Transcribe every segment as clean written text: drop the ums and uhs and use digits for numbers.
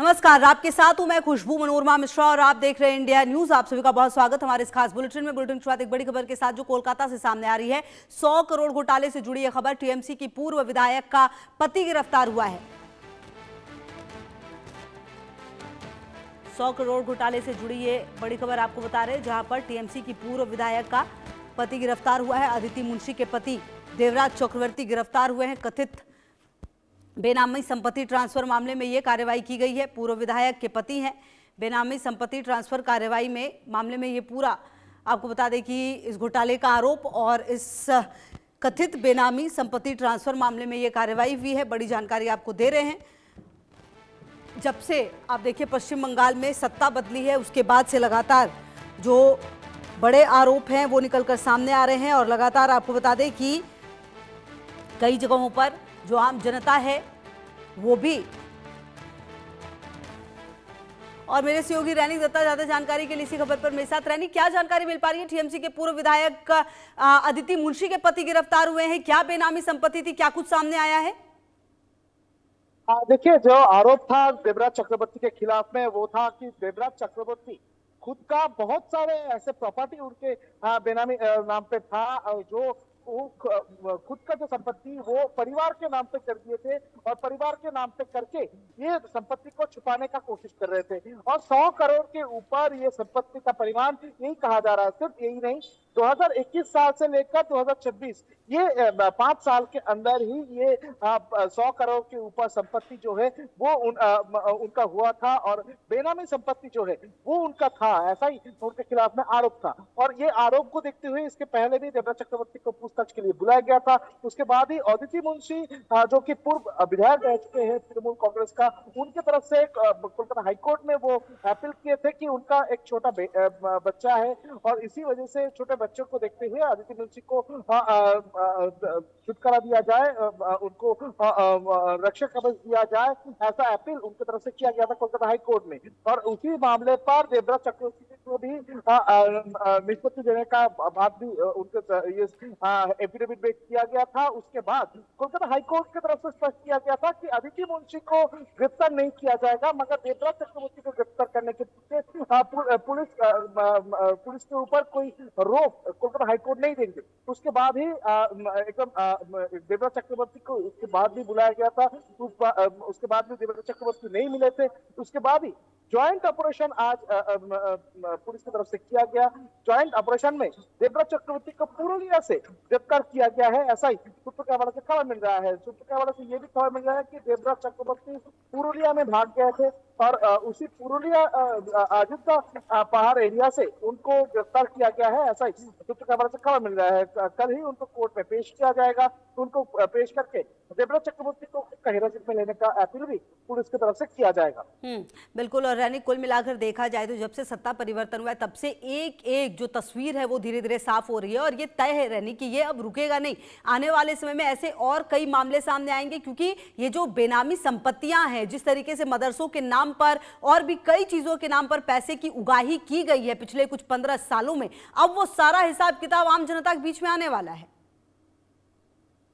नमस्कार, आपके साथ हूं मैं खुशबू मनोरमा मिश्रा और आप देख रहे हैं इंडिया न्यूज। आप सभी का बहुत स्वागत हमारे इस खास बुलेटिन में। बुलेटिन की शुरुआत एक बड़ी खबर के साथ जो कोलकाता से सामने आ रही है। 100 करोड़ घोटाले से जुड़ी यह खबर। टीएमसी की पूर्व विधायक का पति गिरफ्तार हुआ है। 100 करोड़ घोटाले से जुड़ी ये बड़ी खबर आपको बता रहे हैं, जहां पर टीएमसी की पूर्व विधायक का पति गिरफ्तार हुआ है। अदिति मुंशी के पति देवराज चक्रवर्ती गिरफ्तार हुए हैं। कथित बेनामी संपत्ति ट्रांसफर मामले में यह कार्रवाई की गई है। पूर्व विधायक के पति हैं। बेनामी संपत्ति ट्रांसफर कार्रवाई में मामले में ये पूरा आपको बता दें कि इस घोटाले का आरोप और इस कथित बेनामी संपत्ति ट्रांसफर मामले में ये कार्रवाई हुई है। बड़ी जानकारी आपको दे रहे हैं। जब से आप देखिए पश्चिम बंगाल में सत्ता बदली है, उसके बाद से लगातार जो बड़े आरोप हैं वो निकलकर सामने आ रहे हैं और लगातार आपको बता दें कि कई जगहों पर जो आम जनता है वो भी। और मेरे सहयोगी रैनी दत्ता ज्यादा जानकारी के लिए इसी खबर पर मेरे साथ। रैनी, क्या जानकारी मिल पा रही है? टीएमसी के पूर्व विधायक अदिति मुंशी के पति गिरफ्तार हुए हैं। क्या बेनामी संपत्ति थी, क्या कुछ सामने आया है? देखिए, जो आरोप था देवराज चक्रवर्ती के खिलाफ में वो था कि देवराज चक्रवर्ती खुद का बहुत सारे ऐसे प्रॉपर्टी उनके बेनामी नाम पे था, जो वो खुद का जो संपत्ति वो परिवार के नाम पे कर दिए थे और परिवार के नाम पे करके ये संपत्ति को छुपाने का कोशिश कर रहे थे। और 100 करोड़ के ऊपर ये संपत्ति का परिमाण यही कहा जा रहा है। सिर्फ यही नहीं, 2021 साल से लेकर 2026 ये 5 साल के अंदर ही ये 100 करोड़ के ऊपर संपत्ति जो है वो उनका हुआ था और बेनामी संपत्ति जो है वो उनका था, ऐसा ही उनके खिलाफ में आरोप था। और ये आरोप को देखते हुए इसके पहले भी देवराज चक्रवर्ती को पूछताछ के लिए बुलाया गया था। उसके बाद ही अदिति मुंशी जो कि पूर्व विधायक रह चुके हैं तृणमूल कांग्रेस का, उनके तरफ से कोलकाता हाईकोर्ट में वो अपील किए थे कि उनका एक छोटा बच्चा है और इसी वजह से छोटे बच्चों को देखते हुए अदिति मुंशी को छुटकारा दिया जाए, उनको रक्षा कवच दिया जाए, ऐसा अपील उनकी तरफ से किया गया था कोलकाता हाई कोर्ट में। और उसी मामले पर देवराज चक्रवर्ती को भी निष्पत्ति देने का बात भी उनके ये एफिडेविट में किया गया था। उसके बाद कोलकाता हाई कोर्ट की तरफ से स्पष्ट किया गया था कि अदिति मुंशी को गिरफ्तार नहीं किया जाएगा, मगर देवराज चक्रवर्ती को गिरफ्तार करने के पीछे पुलिस के ऊपर कोई रोक कोलकाता हाईकोर्ट नहीं देंगे। उसके बाद ही एकदम देवराज चक्रवर्ती को उसके बाद भी बुलाया गया था। उसके बाद भी देवराज चक्रवर्ती नहीं मिले थे। उसके बाद ही ज्वाइंट ऑपरेशन आज पुलिस की तरफ से किया गया। ज्वाइंट ऑपरेशन में देवराज चक्रवर्ती को पुरुलिया से गिरफ्तार किया गया है, ऐसा ही सूत्र के हवाले से खबर मिल रहा है। सूत्र के हवाले से यह भी खबर मिल रहा है कि देवराज चक्रवर्ती पुरुलिया में भाग गए थे और उसी पुरुलिया अयोध्या पहाड़ एरिया से उनको गिरफ्तार किया गया है, ऐसा ही सूत्र के हवाले से खबर मिल रहा है। कल ही उनको कोर्ट में पेश किया जाएगा। उनको पेश करके देवराज चक्रवर्ती को हिरासत में लेने का अपील भी पुलिस की तरफ से किया जाएगा। बिल्कुल। और रैनी, कुल मिलाकर देखा जाए तो जब से सत्ता परिवर्तन हुआ है तब से एक एक जो तस्वीर है वो धीरे धीरे साफ हो रही है और ये तय है रैनी कि ये अब रुकेगा नहीं। आने वाले समय में ऐसे और कई मामले सामने आएंगे, क्योंकि ये जो बेनामी संपत्तियां हैं, जिस तरीके से मदरसों के नाम पर और भी कई चीजों के नाम पर पैसे की उगाही की गई है पिछले कुछ 15 सालों में, अब वो सारा हिसाब किताब आम जनता के बीच में आने वाला है।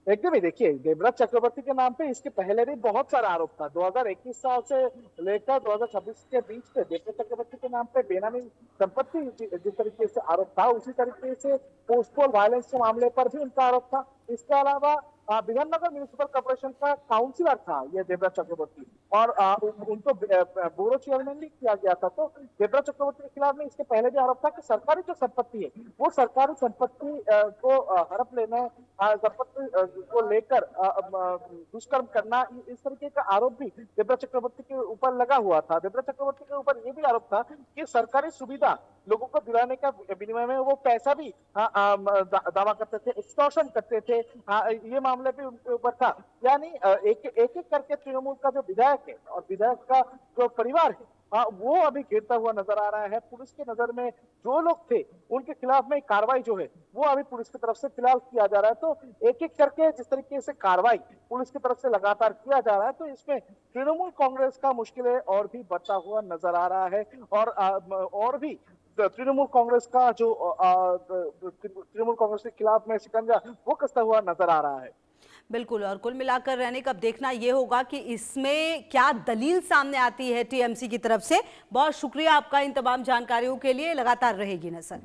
एकदम ही देखिए, देवराज चक्रवर्ती के नाम पे इसके पहले भी बहुत सारा आरोप था। 2021 साल से लेकर 2026 के बीच में देवराज चक्रवर्ती के नाम पे बेनामी संपत्ति जिस तरीके से आरोप था, उसी तरीके से पोस्टपोल वायलेंस के मामले पर भी उनका आरोप था। इसके अलावा विधाननगर म्यूनिसिपल कॉर्पोरेशन का काउंसिलर था ये देवराज चक्रवर्ती और उनको ब्यूरो चेयरमैन भी किया गया था। तो देवराज चक्रवर्ती के खिलाफ में इसके पहले भी आरोप था कि सरकारी जो संपत्ति है वो सरकारी संपत्ति को हड़प लेना, संपत्ति को लेकर दुष्कर्म करना, इस तरीके का आरोप भी देवराज चक्रवर्ती के ऊपर लगा हुआ था। देवराज चक्रवर्ती के ऊपर ये भी आरोप था कि सरकारी सुविधा लोगों को दिलाने का विनिमय में वो पैसा भी दावा करते थे, एक्सटॉर्शन करते थे। ये मामले भी उनके ऊपर था। यानी एक एक करके तृणमूल का जो विधायक है और विधायक का जो परिवार है वो अभी गिरता हुआ नजर आ रहा है। पुलिस की नजर में जो लोग थे उनके खिलाफ में कार्रवाई जो है वो अभी पुलिस की तरफ से फिलहाल किया जा रहा है। तो एक एक करके जिस तरीके से कार्रवाई पुलिस की तरफ से लगातार किया जा रहा है, तो इसमें तृणमूल कांग्रेस का मुश्किलें और भी बढ़ता हुआ नजर आ रहा है। और भी तृणमूल कांग्रेस का जो तृणमूल कांग्रेस के खिलाफ में शिकंजा वो कसता हुआ नजर आ रहा है। बिल्कुल, और कुल मिलाकर रहने का अब देखना ये होगा कि इसमें क्या दलील सामने आती है टीएमसी की तरफ से। बहुत शुक्रिया आपका इन तमाम जानकारियों के लिए, लगातार रहेगी नजर।